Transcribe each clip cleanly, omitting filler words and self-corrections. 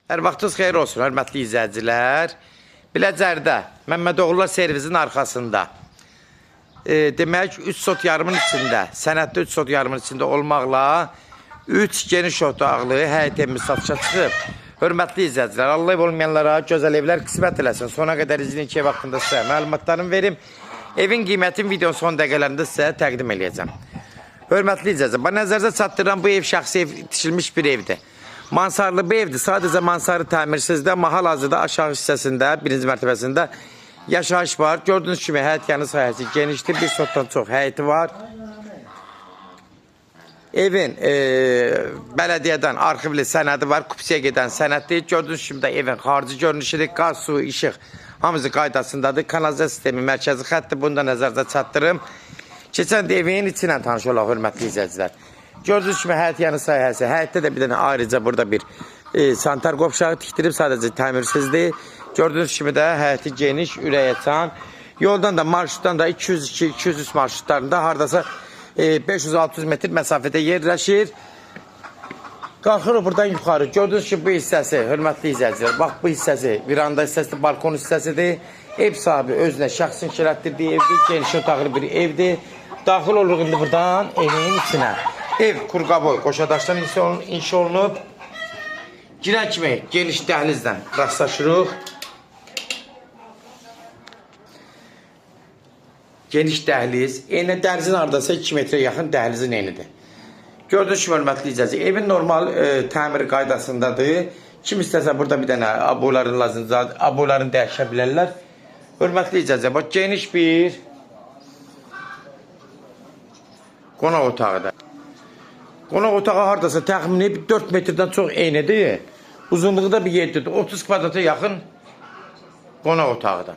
Hər vaxtınız xeyir olsun, hörmətli izləyicilər. Biləcərdə, Məmmədoğullar servisin arxasında. Demək, 3 sot yarımın içində, sənəddə 3 sot yarımın içində olmaqla 3 geniş otaqlı həyət evimiz satışa çıxıb. Hörmətli izləyicilər, Allah olmayanlara gözəl evlər qismət eləsin. Sona qədər izləyin ki, ev haqqında sizə məlumatlarını verim. Evin qiymətin videonun son dəqiqələrində sizə təqdim eləyəcəm. Hörmətli izləyicilər, nəzərinizə çatdıran bu ev şəxsi ev, tikilmiş bir evdir. Mansarlı bir evdir. Sadəcə mansarı təmirsizdə, hal-hazırda aşağı hissəsində, birinci mərtəbəsində yaşayış var. Gördüyünüz kimi həyət yanı sahəsi genişdir. Bir sotdan çox həyəti var. Evin bələdiyyədən arxivli sənədi var. Kupsiyə gedən sənəddir. Gördüyünüz kimi də evin xarici görünüşüdür. Qaz, su, işıq hamısı qaydasındadır. Kanalizasiya sistemi, mərkəzi xəttdir. Bunu da nəzərdə çatdırım. Keçən də evin içinə tanış olaq, hörmətli izləyicilər. Gördüyünüz kimi həyət yanı sahəsi. Həyətdə də bir dənə ayrıca burada bir santar qovşağı tikdirib, sadəcə təmirsizdir. Gördüyünüz kimi də həyəti geniş, ürəkaçan. Yoldan da, marşrutdan da 202-203 marşrutlarında hardasa 500-600 metr məsafədə yerləşir. Qalxırıq buradan yuxarı. Gördüyünüz kimi bu hissəsi, hörmətli izləyicilər, bax bu hissəsi, veranda hissəsidir, balkon hissəsidir. Ev sahibi özünə şəxsin kiraətdirdiyi evdir, geniş otaqlı bir evdir. Daxil oluruq indi buradan evin içinə. Ev kurqaboy, qoşadaşdan inşa olunub. Girən kimi geniş dəhlizdən rastlaşırıq. Geniş dəhliz. Eyni dəhlizin ardası 2 metrə yaxın dəhlizin eynidir. Gördüyünüz kimi hörmətli izləyicilər, evin normal təmir qaydasındadır. Kim istəsə burada bir dənə aboyların lazımdır, aboylarını dəyişə bilərlər. Hörmətli izləyicilər, bax geniş bir qonaq otağıdır. Qonaq otağı hardasa təxmini 4 metrdən çox eynidir. Uzunluğu da bir 7-dir. 30 kvadrata yaxın qonaq otağıdır.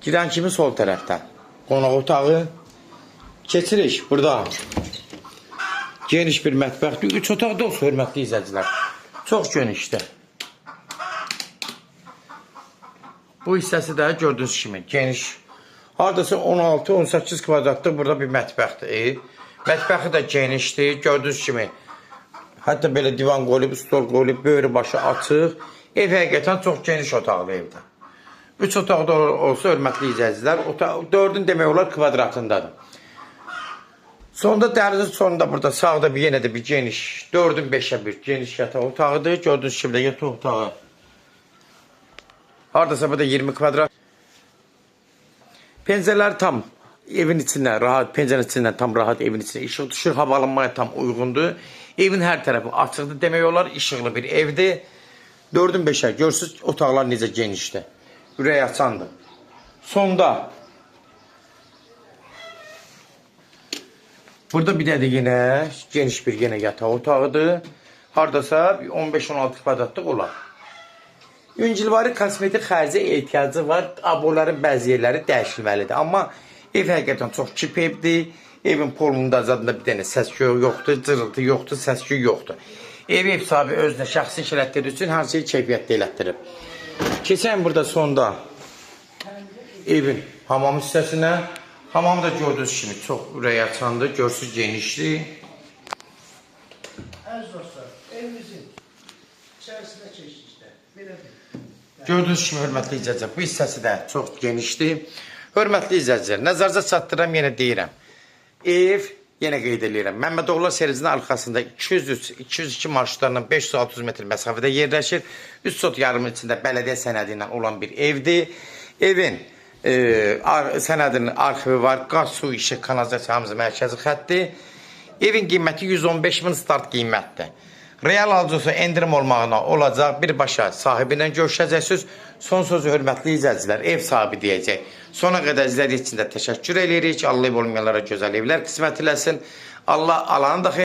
Girən kimi sol tərəfdən qonaq otağı. Keçirik burada. Geniş bir mətbəxdir. 3 otaqda olsun, hörmətli izləyicilər. Çox genişdir. Bu hissəsi də gördüyünüz kimi geniş. Hardasa 16-18 kvadratlıq burada bir mətbəxdir. Mətbəxi də genişdir. Gördüyünüz kimi hətta belə divan qoyulub, stol qoyulub, böyrü başı açıq. Ev həqiqətən çox geniş otaqlı evdir. 3 otaqda olsa, hörmətli izləyicilər, 4-ün demək olar kvadratındadır. Sonda dəhlizin sonunda burada sağda bir yenə də bir geniş, 4-ün 5-ə bir geniş yataq otağıdır. Gördüyünüz kimi də yataq otağı. Hardasa burada 20 kvadrat. Pəncərələr tam evin içindən rahat, pəncərin içindən tam rahat evin içində işıq düşür, havalanmaya tam uyğundur. Evin hər tərəfi açıqdır, demək olar işıqlı bir evdir. 4-ün 5-ə görürsünüz otaqlar necə genişdir, ürək açandır. Sonda burada bir də yenə geniş bir yataq otağıdır. Hardasa 15-16 kvadratlıq olar. Üncilvari kosmetik xərcə ehtiyacı var. Aboların bəzi yerləri dəyişilməlidir. Amma ev həqiqətən çox kip evdir. Evin polunda zadında bir dənə səs-küy yoxdur, cırıltı yoxdur, səs-küy yoxdur. Ev sahibi özünə şəxsi şərətləri üçün hər şeyi keyfiyyətdə elətdirib. Keçən burada sonda evin hamam hissəsinə. Hamam da gördüyünüz kimi çox ürək açandır, görsüz genişdir. Əziz dostlar, evimizin içərisində keçdikdə belədir. Gördüyünüz kimi hörmətli izləyicilər, bu hissəsi də çox genişdir. Hörmətli izləyicilər, nəzərinizə çatdıram, yenə deyirəm. Ev, yenə qeyd edirəm, Məmmədoğullar servisinin arxasında 202 marşrutlarla 500-600 metr məsafədə yerləşir. 3 sot yarımın içində bələdiyyə sənədi ilə olan bir evdir. Evin sənədinin arxivi var, qaz, su, işıq, kanalizasiya hamısı mərkəzi xətdir. Evin qiyməti 115 min start qiymətdir. Real alıcısı endirim olmağına olacaq, birbaşa sahibi ilə görüşəcəksiniz. Son sözü hörmətli izləyicilər, ev sahibi deyəcək. Sona qədər izlədiyi üçün də təşəkkür edirik. Allah olmayanlara gözəl evlər qismət eləsin. Allah alanı da xeyir.